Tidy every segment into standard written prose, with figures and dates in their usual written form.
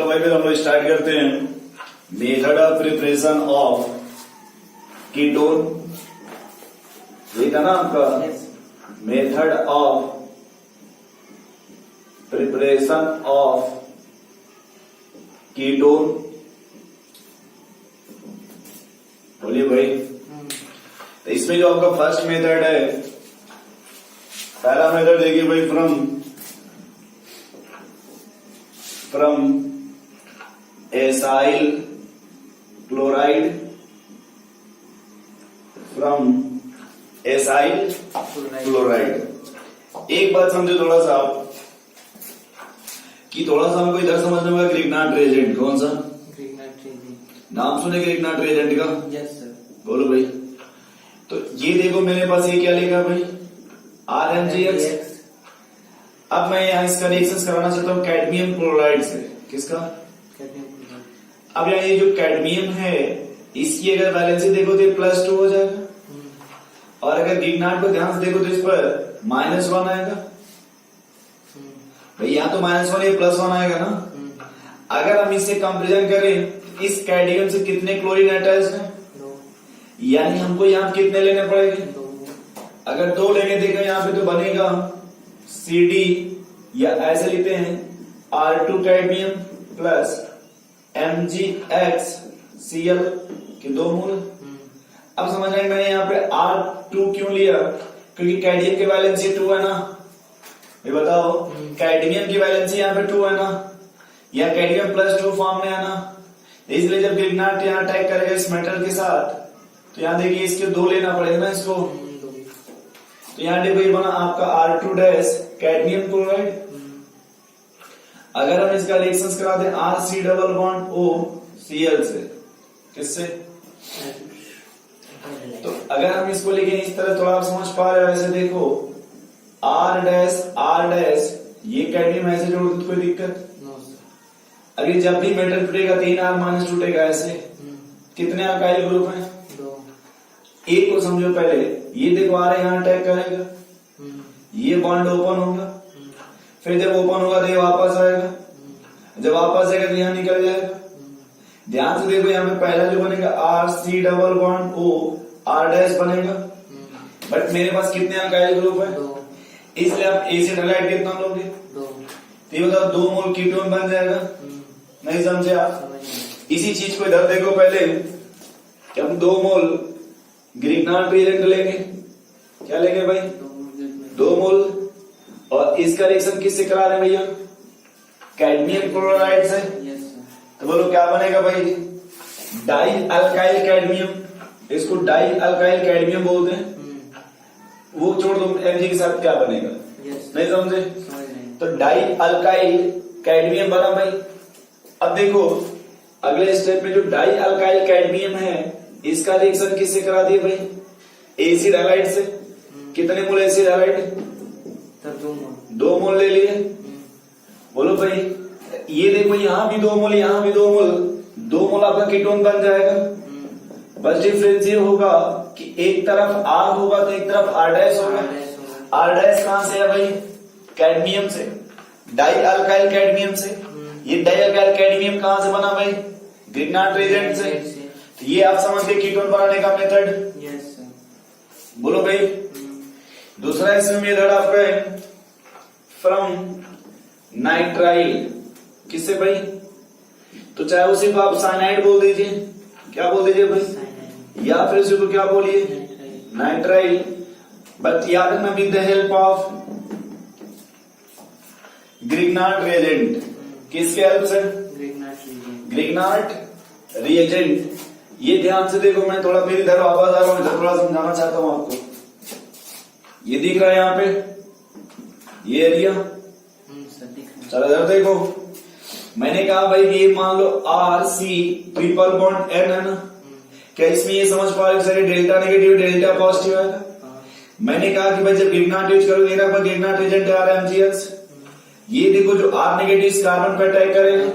चलो भाई फिर हम लोग स्टार्ट करते हैं। Method of preparation of ketone, ये था ना आपका method of preparation of ketone. बोलिए भाई। तो इसमें जो आपका फर्स्ट मेथड है, पहला मेथड देखिए भाई, from acyl chloride, from acyl chloride. एक बात समझो थोड़ा सा आप, कि थोड़ा सा हमको इधर समझने होगा ग्रिग्नार्ड रिएजेंट। कौन सा? Grignard reagent. नाम सुने ग्रिग्नार्ड रिएजेंट का? Yes sir. बोलो भाई। तो ये देखो मेरे पास ये क्या लिखा भाई, RMgX। अब मैं यहाँ इसका रिएक्शन कराना चाहता हूँ कैडमियम क्लोराइड से। किसका? Cadmium chloride. अब यहाँ ये जो कैडमियम है, इसकी अगर वैलेंसी देखो तो +2 हो जाएगा, और अगर ग्रिग्नार्ड को ध्यान से देखो तो इस पर -1 आएगा। भाई यहाँ तो -1 या +1 आएगा ना। अगर हम इससे कंपेरिजन करें, इस कैडमियम से कितने क्लोरीन अटैच्ड है? यानी हमको यहाँ कितने लेने पड़ेंगे? अगर 2 लेंगे, देखो यहाँ पे तो बनेगा CD, या ऐसे लिखते हैं R2 कैडमियम प्लस MgXCl के 2 मोल। अब समझ रहे हैं मैंने यहाँ पे R2 क्यों लिया? क्योंकि कैडमियम की वैलेंसी 2 है ना। ये बताओ, कैडमियम की वैलेंसी यहाँ पे 2 है ना, या कैडमियम +2 फॉर्म में है ना। इसलिए जब ग्रिग्नार्ड यहाँ अटैक करेगा इस मेटल के साथ, तो यहाँ देखिए इसके 2 लेना पड़ेगा ना इसको। तो यहाँ देखो ये बना आपका R2- कैडमियम क्लोराइड। अगर हम इसका रिएक्शन करा दें RC+O से, किससे? तो अगर हम इसको लिखें इस तरह, थोड़ा आप समझ पा रहे हो? ऐसे देखो R', ये कैडमियम ऐसे जोड़ दो तो कोई दिक्कत? अगर जब भी मेटल टूटेगा 3 R- टूटेगा। ऐसे कितने अल्काइल ग्रुप हैं? 2। एक को समझो पहले, ये देखो R यहाँ अटैक करेगा, ये बॉन्ड ओपन होगा, फिर जब ओपन होगा तो ये वापस आएगा, जब वापस आएगा तो यहाँ निकल जाएगा। ध्यान से देखो, यहाँ पे पहला जो बनेगा RC+O, R' बनेगा, बट मेरे पास कितने अल्काइल ग्रुप है? 2। इसलिए आप एसिड हैलाइड कितना लोगे? 2। तो ये बताओ 2 मोल कीटोन बन जाएगा। नहीं समझे आप? इसी चीज को इधर देखो पहले, कि हम 2 मोल ग्रिग्नार्ड रिएजेंट लेंगे। क्या लेंगे भाई? 2 मोल। और इसका रिएक्शन किससे करा रहे हैं भैया? कैडमियम क्लोराइड से। तो बोलो क्या बनेगा भाई? Die alkyl cadmium. इसको डाई अल्काइल कैडमियम बोलते हैं। वो छोड़ दो, Mg के साथ क्या बनेगा? नहीं समझे? तो डाई अल्काइल कैडमियम बना भाई। अब देखो अगले स्टेप में जो डाई अल्काइल कैडमियम है, इसका रिएक्शन किससे करा दिए भाई? एसिड हैलाइड से। कितने मोल एसिड हैलाइड? 2 मोल ले लिए। बोलो भाई, ये देखो यहाँ भी 2 मोल, यहाँ भी 2 मोल, 2 मोल आपका कीटोन बन जाएगा। बस डिफरेंस ये होगा कि एक तरफ R होगा तो एक तरफ R' होगा। R' कहां से है भाई? कैडमियम से, डाई अल्काइल कैडमियम से। ये डाई अल्काइल कैडमियम कहां से बना भाई? ग्रिग्नार्ड रिएजेंट से। तो ये आप समझ गए कीटोन बनाने का मेथड। बोलो भाई। दूसरा इसमें मेथड आपका है फ्रॉम नाइट्राइल। किससे भाई? तो चाहे उसी को आप साइनाइड बोल दीजिए। क्या बोल दीजिए भाई? या फिर उसी को क्या बोलिए? नाइट्राइल। बट याद रखना, with the help of Grignard reagent. किसके हेल्प से? Grignard reagent. ये ध्यान से देखो, मैं थोड़ा मेरी इधर आवाज आ रहा हूं, इधर थोड़ा समझाना चाहता हूं आपको। ये दिख रहा है यहाँ पे ये एरिया? चलो इधर देखो, मैंने कहा भाई ये मान लो RC∭N है ना। क्या इसमें ये समझ पा रहे sir, delta negative delta positive है? मैंने कहा कि भाई जब ग्रिग्नार्ड यूज करोगे, मेरा पर ग्रिग्नार्ड रिएजेंट है RMgX। ये देखो जो R नेगेटिव कार्बन पर अटैक करेगा।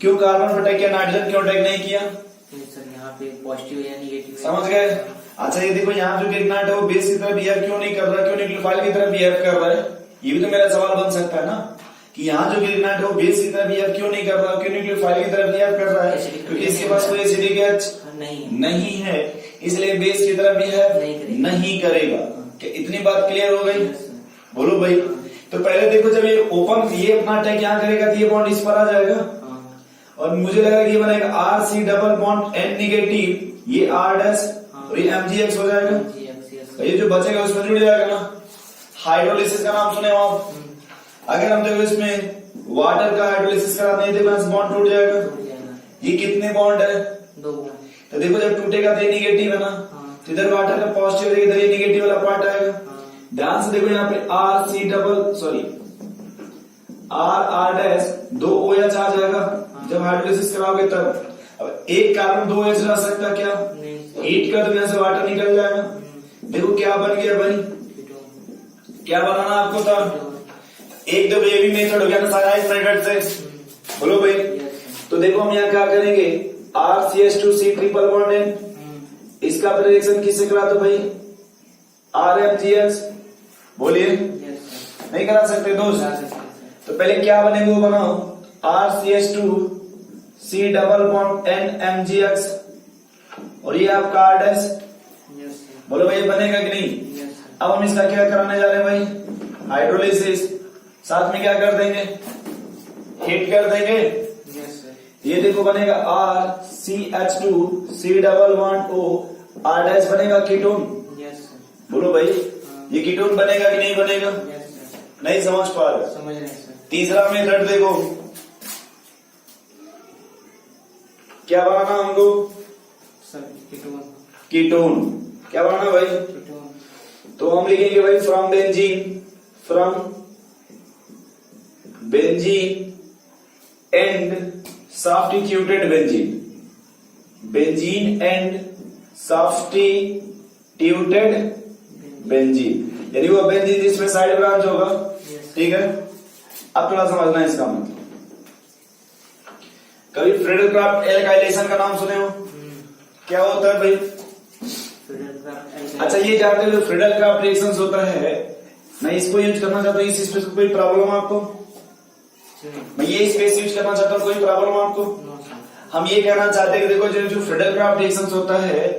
क्यों कार्बन पर अटैक किया, नाइट्रोजन क्यों अटैक नहीं किया? यहाँ पे पॉजिटिव या नेगेटिव। समझ गए? अच्छा ये देखो यहाँ जो ग्रिग्नार्ड है वो बेस की तरह बिहेव क्यों नहीं कर रहा, क्यों न्यूक्लियोफाइल की तरह बिहेव कर रहा है? ये भी तो मेरा सवाल बन सकता है ना, कि यहाँ जो ग्रिग्नाइट है वो बेस की तरफ बिहेव क्यों नहीं कर रहा, क्यों न्यूक्लियोफाइल की तरफ बिहेव कर रहा है, क्योंकि इसके पास कोई एसिडिक एच नहीं है, इसलिए बेस की तरफ बिहेव नहीं करेगा। क्या इतनी बात क्लियर हो गई? बोलो भाई। तो पहले देखो, जब ये ओपन ये अपना अटैक यहाँ करेगा तो ये बॉन्ड इस पर आ जाएगा और मुझे लगा कि ये बनेगा R C double bond N negative, ये आर डैश और ये एमजीएक्स हो जाएगा। ये जो बचेगा उसमें जुड़ जाएगा ना। हाइड्रोलिसिस का नाम सुने हो आप? अगर हम देखो इसमें वाटर का हाइड्रोलिसिस कराते हैं, देखो यहाँ बॉन्ड टूट जाएगा। ये कितने बॉन्ड है? 2। तो देखो जब टूटेगा तो ये निगेटिव है ना, तो इधर वाटर का पॉजिटिव है, इधर ये निगेटिव वाला पार्ट आएगा। ध्यान से देखो यहाँ पे R C double sorry R dash 2 OH आ जाएगा जब हाइड्रोलिसिस कराओगे तब। अब एक कार्बन 2 OH रह सकता क्या? हीट कर तो यहाँ से वाटर निकल जाएगा। देखो क्या बन गया भाई, क्या बनाना आपको था? एक दो ये भी मेथड हो गया ना साइनाइड मेथड से। बोलो भाई। तो देखो हम यहाँ क्या करेंगे, RCH2C ट्रिपल बॉन्ड है, इसका रिएक्शन किससे करा दो भाई? RMGX। बोलिए। नहीं करा सकते दोस्त? तो पहले क्या बनेगा वो बनाओ, RCH2C डबल बॉन्ड NMGX और ये आपका R डैश। बोलो भाई बनेगा कि नहीं? अब हम इसका क्या कराने जा रहे हैं भाई? हाइड्रोलिसिस। साथ में क्या कर देंगे? हीट कर देंगे। ये देखो बनेगा RCH2C double bond O R dash बनेगा कीटोन। बोलो भाई ये कीटोन बनेगा कि नहीं बनेगा? नहीं समझ पा रहे? समझ रहे हैं सर। तीसरा मेथड देखो, क्या बनाना हमको? कीटोन। क्या बनाना भाई? तो हम लिखेंगे भाई from benzene and substituted benzene and substituted benzene, यानी वो बेंजीन जिसमें साइड ब्रांच होगा। ठीक है, अब थोड़ा समझना है इसका मतलब। कभी फ्रीडलक्राफ्ट एल्काइलेशन का नाम सुने हो? क्या होता है भाई? अच्छा ये जानते हो जो फ्रीडलक्राफ्ट रिएक्शंस होता है, मैं इसको यूज करना चाहता हूँ, इस स्पेस को कोई प्रॉब्लम आपको? मैं ये स्पेस यूज करना चाहता हूँ, कोई प्रॉब्लम आपको? हम ये कहना चाहते हैं कि देखो जो फ्रीडलक्राफ्ट रिएक्शंस होता है,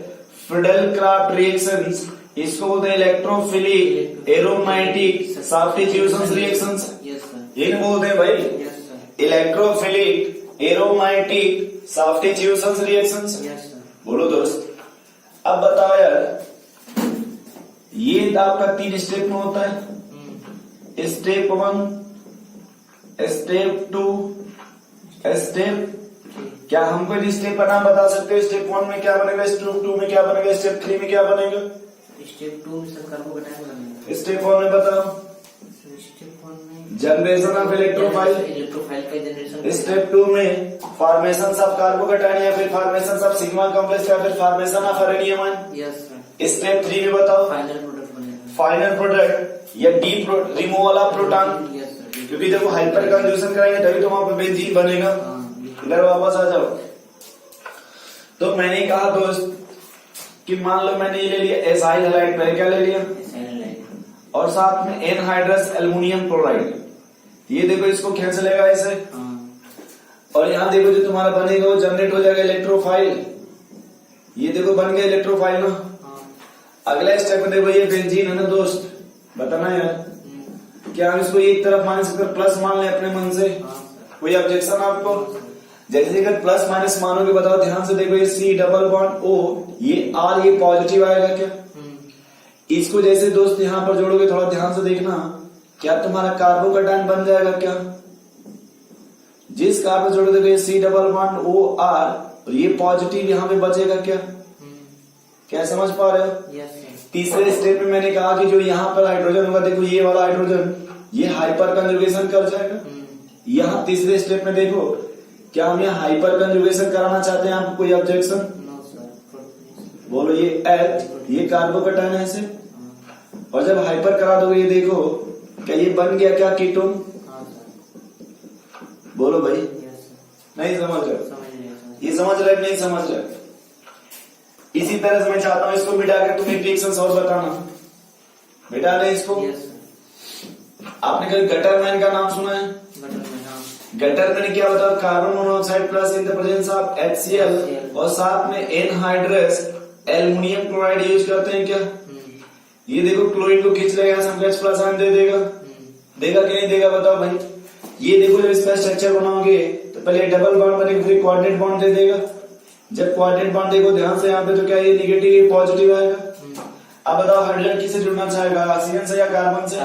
फ्रीडलक्राफ्ट रिएक्शंस इसको बोलते हैं इलेक्ट्रोफिलिक एरोमेटिक सब्स्टिट्यूशन रिएक्शंस। ये बोलते हैं भाई इलेक्ट्रोफिलिक एरोमेटिक सब्स्टिट्यूशन रिएक्शंस। बोलो दोस्त। अब बताओ यार, ये आपका 3 स्टेप में होता है, स्टेप 1, स्टेप 2, स्टेप। क्या हमको कोई स्टेप का नाम बता सकते हो? स्टेप 1 में क्या बनेगा, स्टेप 2 में क्या बनेगा, स्टेप 3 में क्या बनेगा? स्टेप 2 में सर कार्बोकैटायन बनेगा। स्टेप 1 में बताओ। स्टेप 1 में जनरेशन ऑफ इलेक्ट्रोफाइल का जनरेशन। स्टेप 2 में फॉर्मेशन ऑफ कार्बोकैटायन या फिर फॉर्मेशन ऑफ सिग्मा कॉम्प्लेक्स या फिर formation of arenium ion. Yes sir. Step 3 में बताओ फाइनल प्रोडक्ट बनेगा। फाइनल प्रोडक्ट या the removal of proton. Yes sir. क्योंकि देखो हाइपर कंजूशन कराएंगे तभी तो वहां पर बेंजीन बनेगा। इधर वापस आ जाओ। तो मैंने कहा दोस्त कि मान लो मैंने ये ले लिया एसाइल हैलाइड, मैंने क्या ले लिया? और साथ में एनहाइड्रस एल्युमिनियम क्लोराइड। ये देखो इसको खींच लेगा ऐसे, और यहाँ देखो जो तुम्हारा बनेगा वो जनरेट हो जाएगा इलेक्ट्रोफाइल। ये देखो बन गया इलेक्ट्रोफाइल ना। अगला स्टेप में देखो ये बेंजीन है ना दोस्त, बताना यार क्या हम इसको एक तरफ मान सकते प्लस मान ले अपने मन से? कोई ऑब्जेक्शन आपको? जैसे अगर प्लस माइनस मानोगे बताओ ध्यान से देखो, ये सी डबल बॉन्ड ओ, ये आर, ये पॉजिटिव आएगा क्या? इसको जैसे दोस्त यहाँ पर जोड़ोगे थोड़ा ध्यान से देखना, क्या तुम्हारा कार्बोकैटायन बन जाएगा क्या? जिस कार्बन जोड़ दोगे C double bond O R और ये पॉजिटिव यहाँ पे बचेगा क्या? क्या समझ पा रहे हो? तीसरे स्टेप में मैंने कहा कि जो यहाँ पर हाइड्रोजन होगा, देखो ये वाला हाइड्रोजन ये हाइपर कंजुगेशन कर जाएगा। यहाँ तीसरे स्टेप में देखो, क्या हम यहाँ हाइपर कंजुगेशन कराना चाहते हैं? आपको कोई ऑब्जेक्शन? बोलो। ये एच, ये कार्बोकैटायन है ऐसे, और जब हाइपर करा दोगे ये देखो क्या ये बन गया क्या कीटोन? बोलो भाई। नहीं समझ रहे? ये समझ रहे नहीं समझ रहे? इसी तरह से मैं चाहता हूं इसको मिटा कर तुम्हें रिएक्शन और बताना। मिटा दें इसको। आपने कभी गटर मैन का नाम सुना है? गटर मैंने क्या बताया, carbon monoxide plus in the presence of HCl और साथ में एनहाइड्रस एल्युमिनियम क्लोराइड यूज करते हैं क्या। ये देखो क्लोरीन को खींच लेगा, H प्लस आयन दे देगा, देगा कि नहीं देगा बताओ भाई। ये देखो जब इसका स्ट्रक्चर बनाओगे तो पहले डबल बॉन्ड बनेगा, फिर क्वाड्रेंट बॉन्ड दे देगा। जब क्वाड्रेंट बॉन्ड देखो ध्यान से यहाँ पे, तो क्या ये निगेटिव ये पॉजिटिव आएगा। अब बताओ हाइड्रोजन किससे जुड़ना चाहेगा, ऑक्सीजन से या कार्बन से।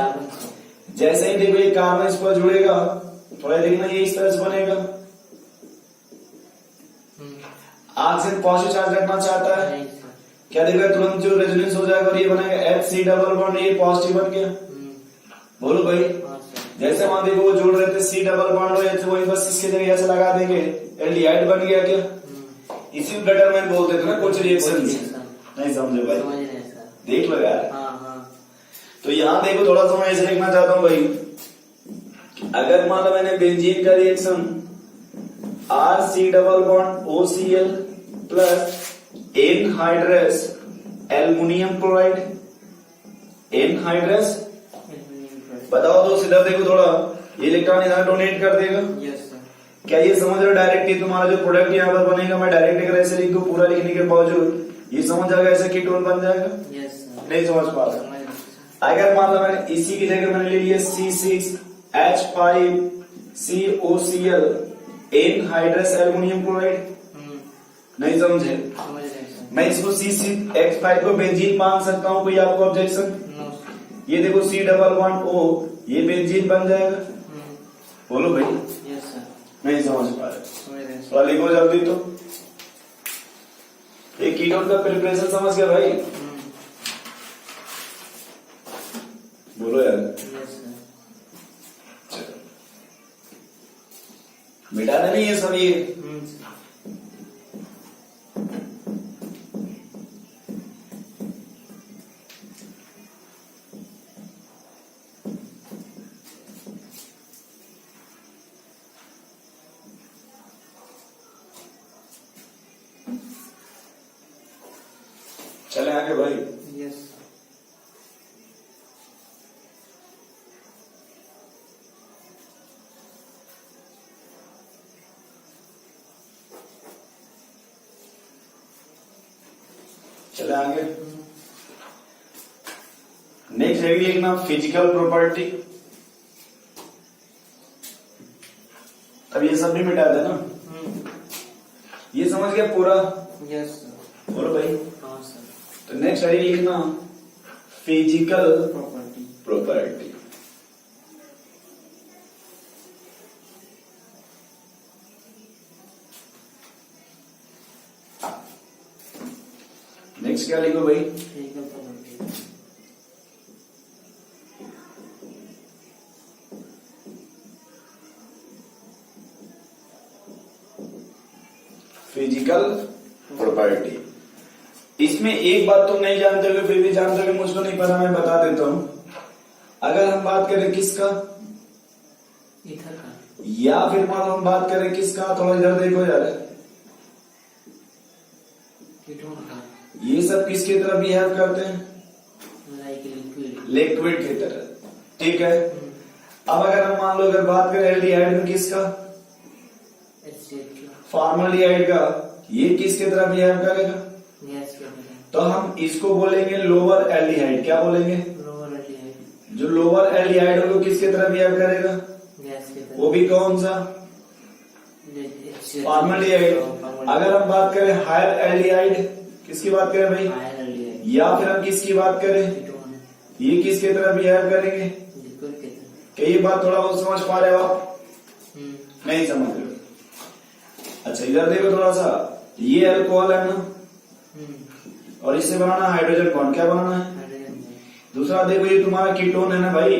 जैसे ही देखो ये कार्बन इस पर जुड़ेगा, थोड़ा देखना ये इस तरह से बनेगा। ऑक्सीजन पॉजिटिव चार्ज रखना चाहता है, क्या देगा तुरंत जो रेजोनेंस हो जाएगा और ये बनेगा HC डबल बॉन्ड, ये पॉजिटिव बन गया। बोलो भाई, जैसे वहां देखो वो जोड़ रहे थे C डबल बॉन्ड और H, वही बस इसके जगह ऐसे लगा देंगे, एल्डिहाइड बन गया क्या। इसी को डिटरमाइन बोलते थे ना कुछ रिएक्शन। नहीं समझे भाई, देख लो यार। तो यहाँ देखो थोड़ा सा मैं ऐसे लिखना चाहता हूँ भाई, अगर मान लो मैंने बेंजीन का reaction RC double bond OCl plus anhydrous aluminium chloride, anhydrous बताओ तो सीधा देखो थोड़ा ये इलेक्ट्रॉन यहाँ डोनेट कर देगा। क्या ये समझ रहे हो डायरेक्ट ही तुम्हारा जो प्रोडक्ट यहाँ पर बनेगा, मैं डायरेक्ट अगर ऐसे लिख दूं पूरा लिखने के बावजूद ये समझ जाएगा ऐसे कीटोन बन जाएगा। नहीं समझ पा रहा। अगर मान लो मैंने इसी की जगह मैंने ले लिया C6H5COCl एनहाइड्रस एल्युमिनियम क्लोराइड, नहीं समझे। मैं इसको C6H5 को बेंजीन मान सकता हूँ, कोई आपको ऑब्जेक्शन। ये देखो C डबल बॉन्ड O, ये बेंजीन बन जाएगा। बोलो भाई, नहीं समझ पा रहे, थोड़ा लिखो जल्दी। तो एक कीटोन का प्रिपरेशन समझ गया भाई, बोलो यार। चलो मिटाना नहीं है सब ये। चले आगे भाई। चले आगे। नेक्स्ट है लिखना फिजिकल प्रॉपर्टी। अब ये सब भी मिटा देना। ये समझ गया पूरा। यस बोलो भाई। हाँ सर। तो नेक्स्ट है लिखना फिजिकल प्रॉपर्टी। प्रॉपर्टी। नेक्स्ट क्या लिखो भाई? Physical property. Physical property. इसमें एक बात तुम नहीं जानते हो फिर भी जानते हो कि मुझको नहीं पता, मैं बता देता हूं। अगर हम बात करें किसका, ईथर का, या फिर मान लो हम बात करें किसका, थोड़ा इधर देखो यार, कीटोन का, ये सब किसकी तरह बिहेव करते हैं? लाइक लिक्विड, लिक्विड की तरह। ठीक है। अब अगर हम मान लो अगर बात करें एल्डिहाइड में किसका, फॉर्मल्डिहाइड का, ये किसकी तरह बिहेव करेगा? गैस के तरह। तो हम इसको बोलेंगे लोअर एल्डिहाइड। क्या बोलेंगे? Lower aldehyde. जो लोअर एल्डिहाइड होगा किसकी तरह बिहेव करेगा? गैस के तरह। वो भी कौन सा? फॉर्मल्डिहाइड। अगर हम बात करें हायर एल्डिहाइड, किसकी बात करें भाई? Higher aldehyde. या फिर हम किसकी बात करें? कीटोन। ये किसकी तरह बिहेव करेंगे? लिक्विड के तरह। क्या ये बात थोड़ा बहुत समझ पा रहे हो आप? नहीं समझ रहे हो? अच्छा इधर देखो थोड़ा सा, ये अल्कोहल है ना, और इससे बनाना हाइड्रोजन बॉन्ड। क्या बनाना है? हाइड्रोजन। दूसरा देखो ये तुम्हारा कीटोन है ना भाई,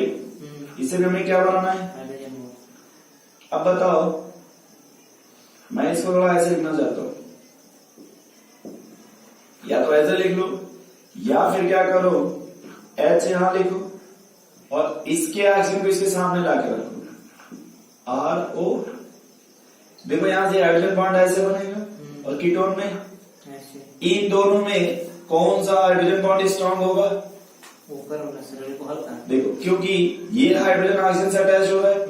इससे भी हमें क्या बनाना है? हाइड्रोजन। अब बताओ, मैं इसको थोड़ा ऐसे लिखना चाहता हूं, या तो ऐसे लिख लो या फिर क्या करो, H यहां लिखो और इसके ऑक्सीजन को इसके सामने लाके रखो, RO। देखो यहां से हाइड्रोजन बॉन्ड ऐसे बनेगा और कीटोन में ऐसे। इन दोनों में कौन सा हाइड्रोजन बॉन्ड स्ट्रांग होगा? ऊपर होगा सर, को हल्का। देखो क्योंकि ये हाइड्रोजन ऑक्सीजन से अटैच हो रहा है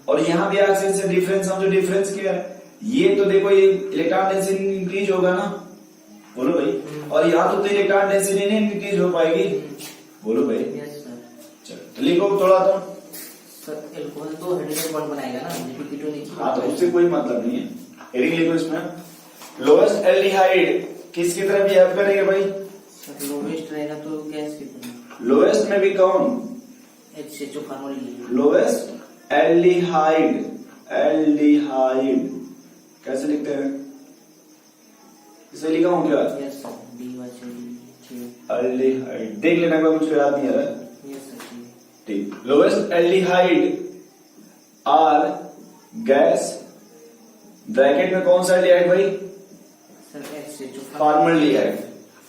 और यहाँ भी ऑक्सीजन से डिफरेंस, समझो डिफरेंस क्या है, ये तो देखो ये इलेक्ट्रॉन डेंसिटी इंक्रीज होगा ना, बोलो भाई, और यहाँ तो इलेक्ट्रॉन डेंसिटी नहीं इंक्रीज हो पाएगी, बोलो भाई। Yes sir. चलो तो लिखो थोड़ा तो सर एल्कोहल तो हाइड्रोजन बॉन्ड बनाएगा ना, जबकि कीटोनिक। हाँ तो उससे कोई मतलब नहीं है। हेडिंग लिखो इसमें, लोएस्ट एल्डिहाइड किसकी तरफ बिहेव करेंगे भाई? सर लोवेस्ट रहेगा तो गैस की तरह। लोएस्ट में भी कौन? HCHO formula. Lowest aldehyde, aldehyde कैसे लिखते हैं? इसे लिखा हूं क्या? Yes sir, DYCD। एल्डिहाइड देख लेना, कोई मुझको याद नहीं आ रहा है। Yes sir. ठीक, lowest aldehyde are gas, bracket में कौन सा एल्डिहाइड भाई? Sir HCHO formaldehyde.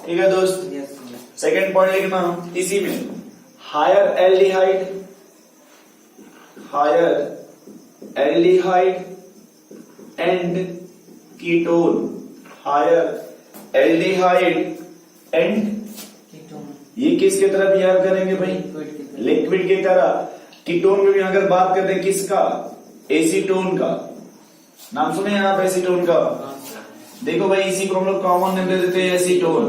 ठीक है दोस्त, यस सर। सेकेंड पॉइंट लिखना इसी में, higher aldehyde, higher aldehyde and ketone, higher aldehyde and ketone. ये किसके तरह बिहेव करेंगे भाई? लिक्विड की तरह। लिक्विड की तरह। कीटोन में भी अगर बात करते हैं किसका? एसीटोन का। नाम सुने हैं आप एसीटोन का? हाँ सर। देखो भाई इसी को हम लोग कॉमन नेम दे देते हैं एसीटोन,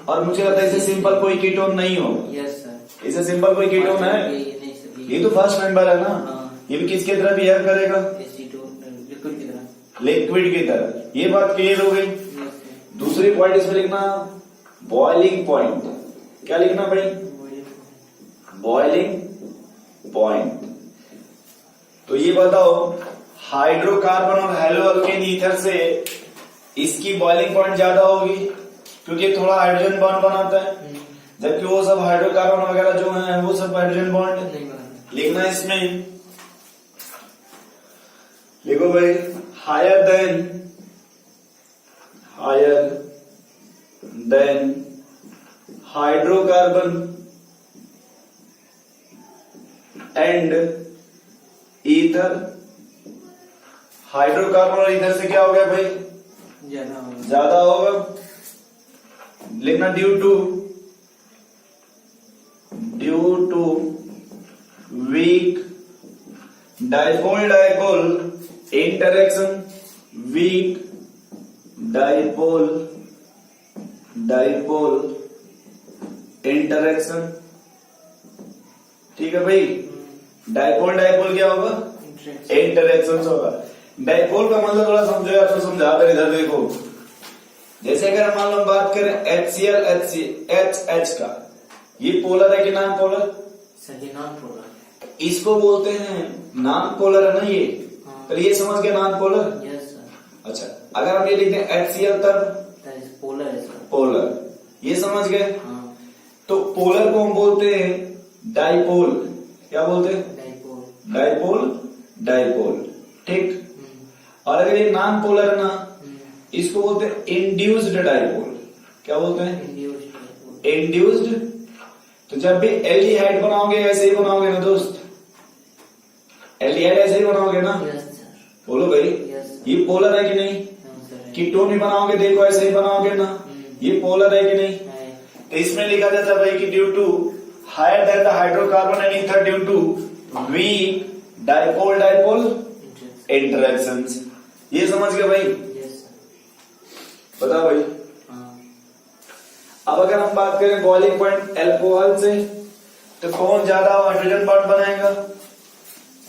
और मुझे लगता है इसे सिंपल कोई कीटोन नहीं होगा। Yes sir. इसे सिंपल कोई कीटोन है? नहीं सर, ये तो फर्स्ट मेंबर है ना। हाँ। ये भी किसके तरह बिहेव करेगा? एसीटोन लिक्विड की तरह। लिक्विड की तरह। ये बात क्लियर हो गई। Yes sir. दूसरी पॉइंट इसमें लिखना बॉइलिंग पॉइंट। क्या लिखना भाई? Boiling point. तो ये बताओ हाइड्रोकार्बन और हेलोअल्केन ईथर से इसकी बॉइलिंग पॉइंट ज्यादा होगी, क्योंकि थोड़ा हाइड्रोजन बॉन्ड बनाता है, जबकि वो सब हाइड्रोकार्बन वगैरह जो है वो सब हाइड्रोजन बॉन्ड नहीं बनाता। लिखना है इसमें। लिखो भाई, higher than hydrocarbon and ether. Hydrocarbon और ईथर से क्या हो गया भाई? ज्यादा होगा। ज्यादा होगा। लिखना due to weak dipole interaction, weak dipole interaction. ठीक है भाई, डाइपोल क्या होगा? इंटरेक्शन होगा। डाइपोल का मतलब थोड़ा समझो या तो समझा कर इधर देखो। जैसे अगर मान लो बात करें HCl HH का, ये पोलर है कि नॉन पोलर? सही नॉन पोलर। इसको बोलते हैं नॉन पोलर है ना ये। हाँ। तो ये समझ गए नॉन पोलर। Yes sir. अच्छा, अगर हम ये लिखते हैं HCl तब दैट इज पोलर है सर। पोलर, ये समझ गए। हाँ। तो पोलर को हम बोलते हैं डाइपोल। क्या बोलते हैं? डाइपोल। ठीक। और अगर ये नॉन पोलर है ना, इसको बोलते हैं इंड्यूस्ड डाइपोल। क्या बोलते हैं? इंड्यूस्ड। तो जब भी एल्डिहाइड बनाओगे ऐसे ही बनाओगे ना दोस्त, एल्डिहाइड ऐसे ही बनाओगे ना। Yes sir. बोलो भाई, ये पोलर है कि नहीं? कीटोन भी बनाओगे देखो ऐसे ही बनाओगे ना, ये पोलर है कि नहीं? तो इसमें लिखा जाता है भाई कि due to higher than the hydrocarbon and ether due to weak dipole interactions. ये समझ गए भाई? Yes sir. बताओ भाई। हाँ। अब अगर हम बात करें बॉइलिंग पॉइंट एल्कोहल से, तो कौन ज्यादा हाइड्रोजन बॉन्ड बनाएगा?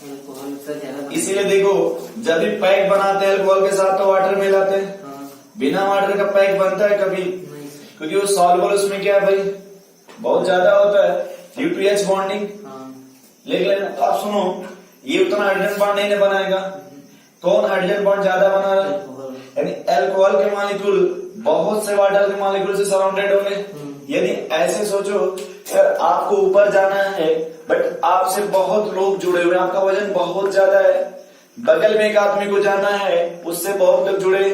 एल्कोहल सर ज्यादा। इसीलिए देखो जब भी पैक बनाते हैं एल्कोहल के साथ तो वाटर मिलाते हैं। हाँ। बिना वाटर का पैक बनता है कभी? नहीं सर। क्योंकि वो सॉल्युबल उसमें क्या है भाई, बहुत ज्यादा होता है, ड्यू टू H बॉन्डिंग। हाँ। लिख लेना। आप सुनो, ये उतना हाइड्रोजन बॉन्ड नहीं बनाएगा। कौन हाइड्रोजन बॉन्ड ज्यादा बना रहा है? एल्कोहल। यानी अल्कोहल के मॉलिक्यूल बहुत से वाटर के मॉलिक्यूल से सराउंडेड होंगे। यानी ऐसे सोचो सर, आपको ऊपर जाना है बट आपसे बहुत लोग जुड़े हुए हैं, आपका वजन बहुत ज्यादा है, बगल में एक आदमी को जाना है उससे बहुत लोग जुड़े,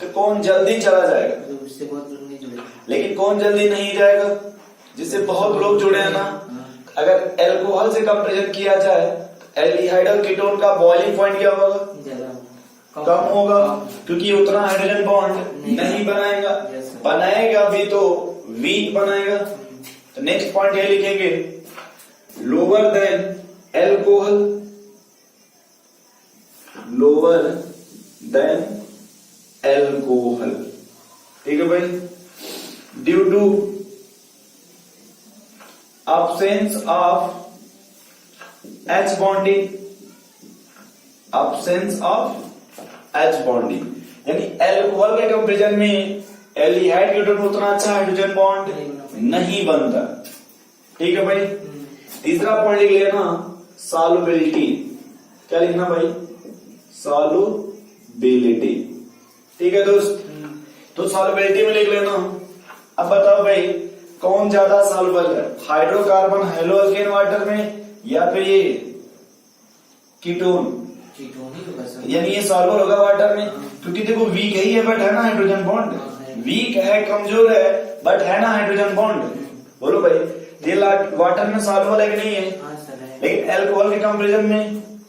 तो कौन जल्दी चला जाएगा? उससे बहुत लोग नहीं जुड़े। लेकिन कौन जल्दी नहीं जाएगा? जिससे बहुत लोग जुड़े हैं ना। अगर एल्कोहल से कंपेरिजन किया जाए, एल्डिहाइड और कीटोन का बॉइलिंग पॉइंट क्या होगा? कम होगा, क्योंकि उतना हाइड्रोजन बॉन्ड नहीं बनाएगा। बनाएगा भी तो वीक बनाएगा। तो नेक्स्ट पॉइंट ये लिखेंगे, lower than alcohol lower than alcohol. ठीक है भाई। Due to absence of H bonding, absence of H bonding, यानी एल्कोहल के कंपेरिजन में एल्डिहाइड कीटोन में उतना अच्छा हाइड्रोजन बॉन्ड नहीं बनता। ठीक है भाई। तीसरा पॉइंट लिख लेना सॉल्युबिलिटी। क्या लिखना भाई? सॉल्युबिलिटी। ठीक है दोस्त, तो सॉल्युबिलिटी में लिख लेना। अब बताओ भाई कौन ज्यादा सॉल्युबल है, हाइड्रोकार्बन हेलो अल्केन वाटर में या फिर ये कीटोन? कीटोन ही होगा सर। यानी ये सॉल्युबल होगा वाटर में, क्योंकि देखो वीक ही है बट है ना हाइड्रोजन बॉन्ड, वीक है कमजोर है बट है ना हाइड्रोजन बॉन्ड। बोलो भाई ये वाटर में सॉल्युबल है कि नहीं है? हाँ सर है। लेकिन एल्कोहल के कंपेरिजन में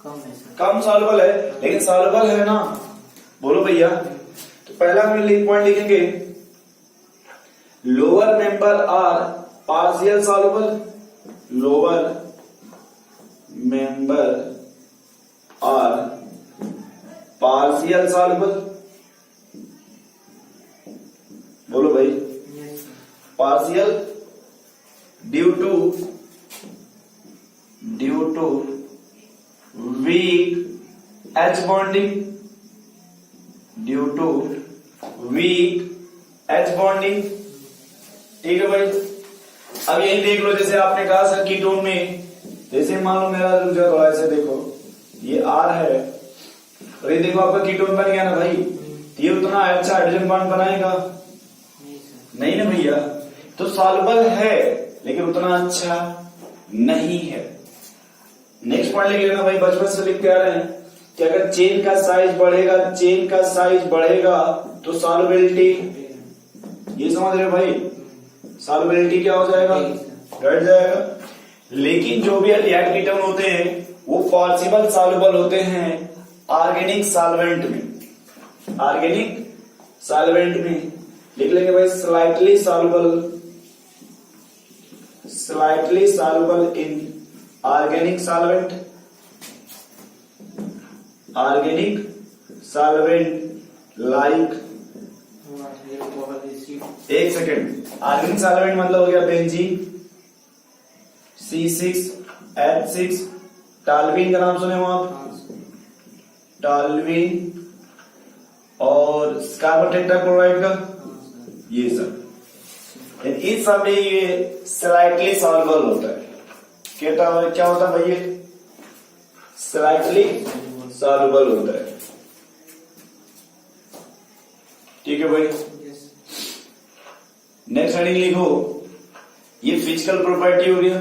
कम है सर। कम सॉल्युबल है, लेकिन सॉल्युबल है ना। बोलो भैया। तो पहला हम पॉइंट लिखेंगे lower member are partial soluble, lower member are partial soluble. बोलो भाई yes sir. Partial due to weak H bonding, due to weak H bonding. ठीक है भाई। अब यही देख लो, जैसे आपने कहा सर कीटोन में, जैसे मान लो मेरा रुक जाओ थोड़ा, ऐसे देखो ये आर है और ये देखो आपका कीटोन बन गया ना भाई, ये उतना अच्छा हाइड्रोजन बॉन्ड बनाएगा नहीं सर। नहीं ना भैया। तो सॉल्युबल है लेकिन उतना अच्छा नहीं है। नेक्स्ट पॉइंट लिख लेना भाई, बचपन से लिखते आ रहे हैं कि अगर चेन का साइज बढ़ेगा, चेन का साइज बढ़ेगा तो सॉल्युबिलिटी, ये समझ रहे हो भाई, सॉल्युबिलिटी क्या हो जाएगा? घट जाएगा। लेकिन जो भी एल्डिहाइड कीटोन होते हैं वो पॉसिबल सॉल्युबल होते हैं ऑर्गेनिक सॉल्वेंट में, ऑर्गेनिक सॉल्वेंट में। लिख लेंगे भाई slightly soluble, slightly soluble in organic solvent, organic solvent like, एक सेकेंड, ऑर्गेनिक सॉल्वेंट मतलब हो गया बेंजीन, C6H6, टाल्विन का नाम सुने हो आप? टाल्विन और कार्बन टेट्राक्लोराइड का ये सब, इस सब में ये स्लाइटली सॉल्युबल होता है। क्या होता है भाई? ये स्लाइटली सॉल्युबल होता है। ठीक है भाई। नेक्स्ट हेडिंग लिखो, ये फिजिकल प्रॉपर्टी हो गया।